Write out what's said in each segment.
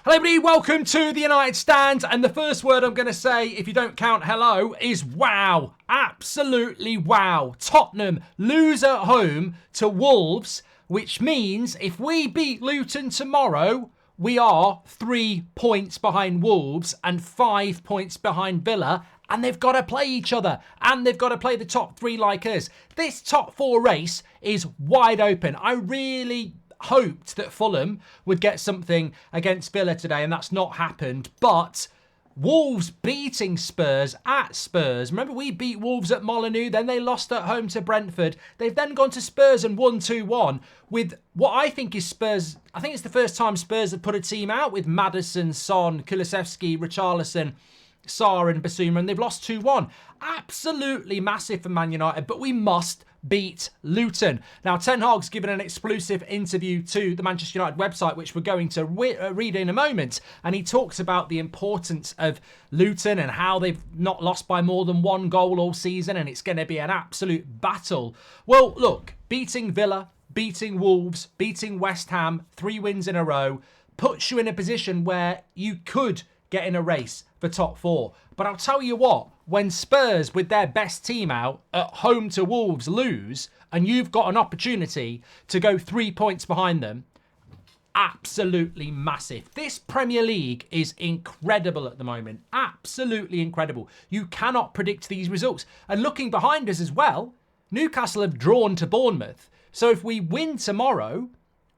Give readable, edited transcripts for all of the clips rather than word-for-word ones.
Hello everybody, welcome to the United Stand, and the first word I'm going to say, if you don't count hello, is wow. Absolutely wow. Tottenham lose at home to Wolves, which means if we beat Luton tomorrow, we are 3 points behind Wolves and 5 points behind Villa, and they've got to play each other, and they've got to play the top three like us. This top four race is wide open. I really hoped that Fulham would get something against Villa today, and that's not happened. But Wolves beating Spurs at Spurs. Remember, we beat Wolves at Molineux, then they lost at home to Brentford. They've then gone to Spurs and won 2-1 with what I think is Spurs. I think it's the first time Spurs have put a team out with Maddison, Son, Kulusevski, Richarlison, Sarr and Basuma, and they've lost 2-1. Absolutely massive for Man United, but we must beat Luton. Now, Ten Hag's given an exclusive interview to the Manchester United website, which we're going to read in a moment, and he talks about the importance of Luton and how they've not lost by more than one goal all season, and it's going to be an absolute battle. Well, look, beating Villa, beating Wolves, beating West Ham, 3 wins in a row, puts you in a position where you could get in a race for top 4. But I'll tell you what, when Spurs with their best team out at home to Wolves lose, and you've got an opportunity to go 3 points behind them, absolutely massive. This Premier League is incredible at the moment. Absolutely incredible. You cannot predict these results. And looking behind us as well, Newcastle have drawn to Bournemouth. So if we win tomorrow,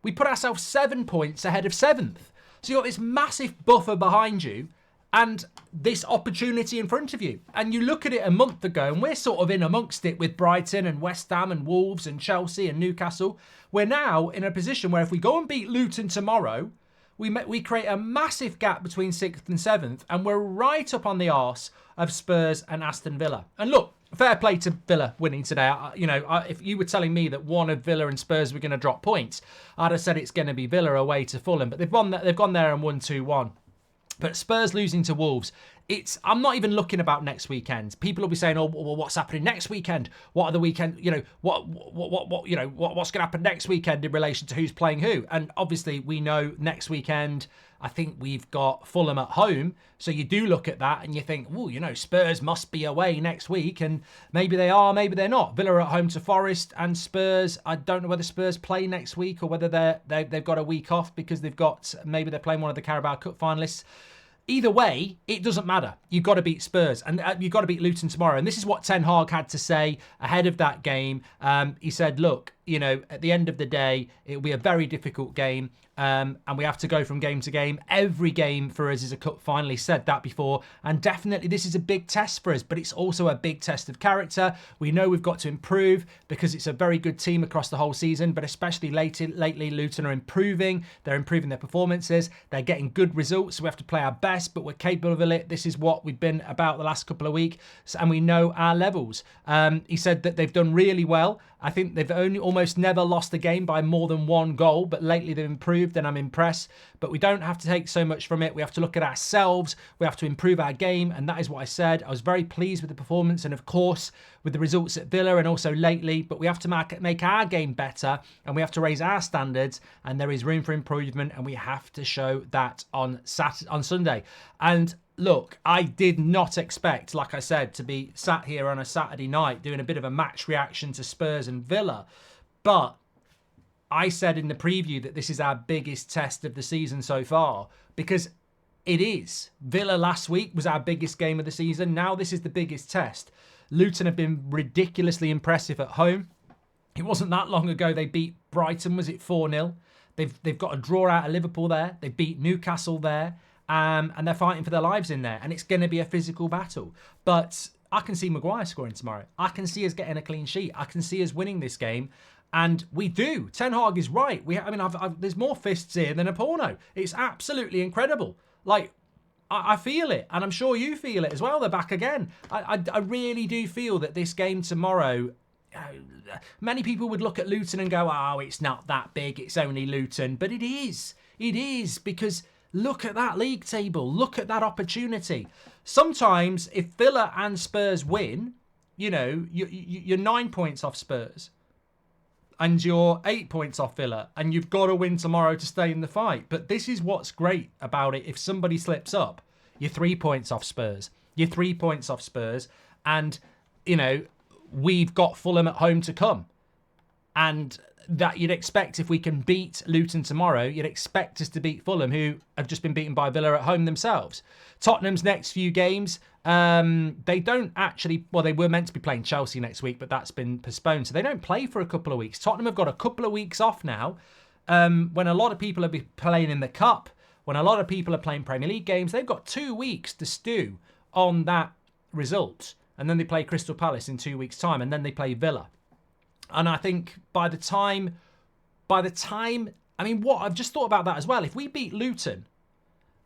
we put ourselves 7 points ahead of 7th. So you've got this massive buffer behind you and this opportunity in front of you. And you look at it a month ago, and we're sort of in amongst it with Brighton and West Ham and Wolves and Chelsea and Newcastle. We're now in a position where if we go and beat Luton tomorrow, we create a massive gap between 6th and 7th, and we're right up on the arse of Spurs and Aston Villa. And look, fair play to Villa winning today. If you were telling me that one of Villa and Spurs were going to drop points, I'd have said it's going to be Villa away to Fulham. But they've gone there and won 2-1. But Spurs losing to Wolves, I'm not even looking about next weekend. People will be saying, "Oh, well, what's happening next weekend? What are the weekend? What's going to happen next weekend in relation to who's playing who?" And obviously, we know next weekend, I think we've got Fulham at home. So you do look at that and you think, "Oh, Spurs must be away next week," and maybe they are, maybe they're not. Villa are at home to Forest, and Spurs. I don't know whether Spurs play next week or whether they've got a week off because maybe they're playing one of the Carabao Cup finalists. Either way, it doesn't matter. You've got to beat Spurs, and you've got to beat Luton tomorrow. And this is what Ten Hag had to say ahead of that game. He said, look, at the end of the day, it'll be a very difficult game, and we have to go from game to game. Every game for us is a cup final. He said that before, and definitely this is a big test for us, but it's also a big test of character. We know we've got to improve because it's a very good team across the whole season, but especially lately, Luton are improving. They're improving their performances. They're getting good results, so we have to play our best, but we're capable of it. This is what we've been about the last couple of weeks, and we know our levels. He said that they've done really well. I think they've almost never lost a game by more than one goal, but lately they've improved, and I'm impressed. But we don't have to take so much from it. We have to look at ourselves. We have to improve our game, and that is what I said. I was very pleased with the performance and, of course, with the results at Villa and also lately. But we have to make our game better, and we have to raise our standards, and there is room for improvement, and we have to show that on Sunday. And look, I did not expect, like I said, to be sat here on a Saturday night doing a bit of a match reaction to Spurs and Villa. But I said in the preview that this is our biggest test of the season so far, because it is. Villa last week was our biggest game of the season. Now this is the biggest test. Luton have been ridiculously impressive at home. It wasn't that long ago they beat Brighton, was it 4-0? They've got a draw out of Liverpool there. They beat Newcastle there. And they're fighting for their lives in there. And it's going to be a physical battle. But I can see Maguire scoring tomorrow. I can see us getting a clean sheet. I can see us winning this game. And we do. Ten Hag is right. There's more fists here than a porno. It's absolutely incredible. Like, I feel it. And I'm sure you feel it as well. They're back again. I really do feel that this game tomorrow, many people would look at Luton and go, "Oh, it's not that big. It's only Luton." But it is. It is, because look at that league table. Look at that opportunity. Sometimes if Villa and Spurs win, you're 9 points off Spurs. and you're 8 points off Villa, and you've got to win tomorrow to stay in the fight. But this is what's great about it. If somebody slips up, you're 3 points off Spurs. You're 3 points off Spurs. And, we've got Fulham at home to come. And that you'd expect, if we can beat Luton tomorrow, you'd expect us to beat Fulham, who have just been beaten by Villa at home themselves. Tottenham's next few games, they don't actually, well, they were meant to be playing Chelsea next week, but that's been postponed. So they don't play for a couple of weeks. Tottenham have got a couple of weeks off now, when a lot of people are playing in the Cup, when a lot of people are playing Premier League games. They've got 2 weeks to stew on that result. And then they play Crystal Palace in 2 weeks' time, and then they play Villa. And I think by the time, I mean, I've just thought about that as well. If we beat Luton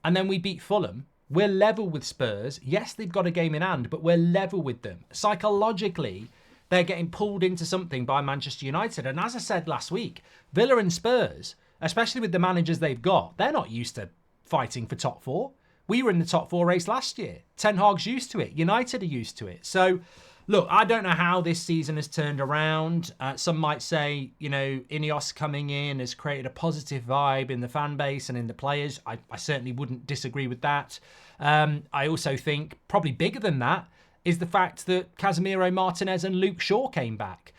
and then we beat Fulham, we're level with Spurs. Yes, they've got a game in hand, but we're level with them. Psychologically, they're getting pulled into something by Manchester United. And as I said last week, Villa and Spurs, especially with the managers they've got, they're not used to fighting for top four. We were in the top four race last year. Ten Hag's used to it. United are used to it. So, look, I don't know how this season has turned around. Some might say, Ineos coming in has created a positive vibe in the fan base and in the players. I certainly wouldn't disagree with that. I also think probably bigger than that is the fact that Casemiro, Martinez and Luke Shaw came back.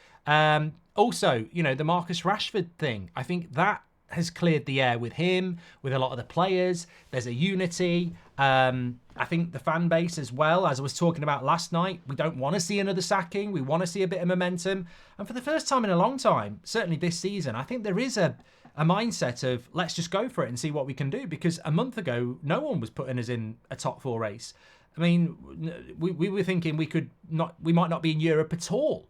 Also, the Marcus Rashford thing. I think that has cleared the air with him, with a lot of the players. There's a unity. I think the fan base as well, as I was talking about last night, we don't want to see another sacking. We want to see a bit of momentum. And for the first time in a long time, certainly this season, I think there is a mindset of let's just go for it and see what we can do. Because a month ago, no one was putting us in a top four race. I mean, we were thinking we might not be in Europe at all.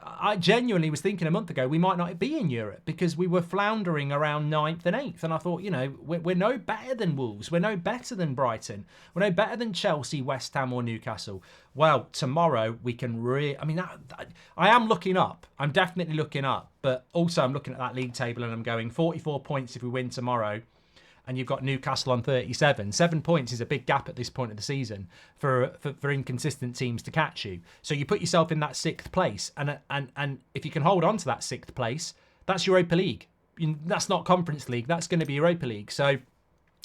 I genuinely was thinking a month ago we might not be in Europe because we were floundering around 9th and 8th. And I thought, we're no better than Wolves. We're no better than Brighton. We're no better than Chelsea, West Ham or Newcastle. Well, tomorrow we can I am looking up. I'm definitely looking up. But also I'm looking at that league table and I'm going 44 points if we win tomorrow. And you've got Newcastle on 37. 7 points is a big gap at this point of the season for inconsistent teams to catch you. So you put yourself in that 6th place. And if you can hold on to that 6th place, that's Europa League. That's not Conference League. That's going to be Europa League. So,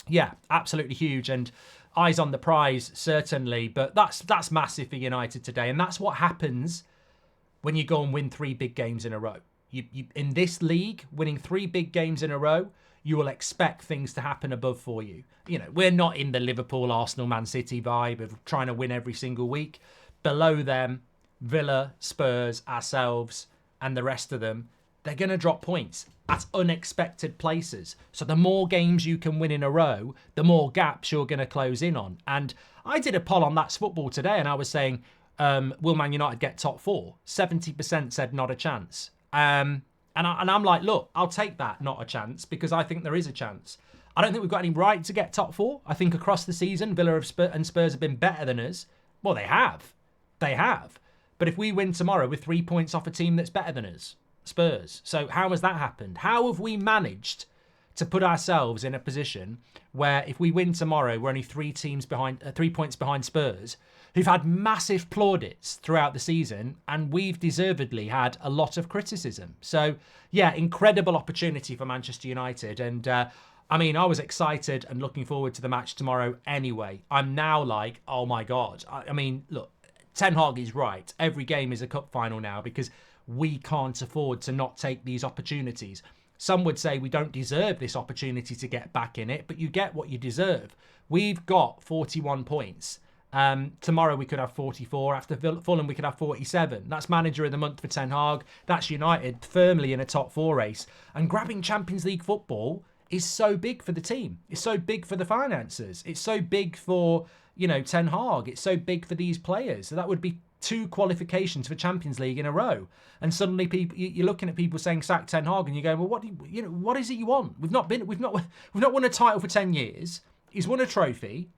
yeah, absolutely huge. And eyes on the prize, certainly. But that's massive for United today. And that's what happens when you go and win 3 big games in a row. You in this league, winning 3 big games in a row, you will expect things to happen above for you. We're not in the Liverpool, Arsenal, Man City vibe of trying to win every single week. Below them, Villa, Spurs, ourselves, and the rest of them, they're going to drop points at unexpected places. So the more games you can win in a row, the more gaps you're going to close in on. And I did a poll on That's Football today, and I was saying, will Man United get top 4? 70% said not a chance. And I'm like, look, I'll take that, not a chance, because I think there is a chance. I don't think we've got any right to get top 4. I think across the season, Villa and Spurs have been better than us. Well, they have. They have. But if we win tomorrow, we're 3 points off a team that's better than us, Spurs. So how has that happened? How have we managed to put ourselves in a position where if we win tomorrow, we're only 3 points behind Spurs, who've had massive plaudits throughout the season, and we've deservedly had a lot of criticism. So, yeah, incredible opportunity for Manchester United. And, I was excited and looking forward to the match tomorrow anyway. I'm now like, oh my God. Look, Ten Hag is right. Every game is a cup final now because we can't afford to not take these opportunities. Some would say we don't deserve this opportunity to get back in it, but you get what you deserve. We've got 41 points. Tomorrow we could have 44. After Fulham we could have 47. That's manager of the month for Ten Hag. That's United firmly in a top 4 race. And grabbing Champions League football is so big for the team. It's so big for the finances. It's so big for, Ten Hag. It's so big for these players. So that would be 2 qualifications for Champions League in a row. And suddenly you're looking at people saying sack Ten Hag and you're going, well, what is it you want? We've not won a title for 10 years. He's won a trophy.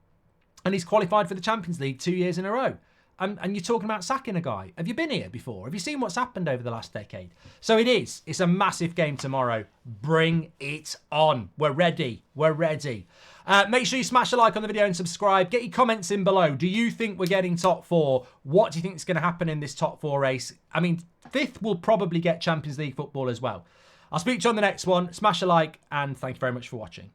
And he's qualified for the Champions League 2 years in a row. and you're talking about sacking a guy. Have you been here before? Have you seen what's happened over the last decade? So it's a massive game tomorrow. Bring it on. We're ready. We're ready. Make sure you smash a like on the video and subscribe. Get your comments in below. Do you think we're getting top 4? What do you think is going to happen in this top 4 race? I mean, 5th will probably get Champions League football as well. I'll speak to you on the next one. Smash a like, and thank you very much for watching.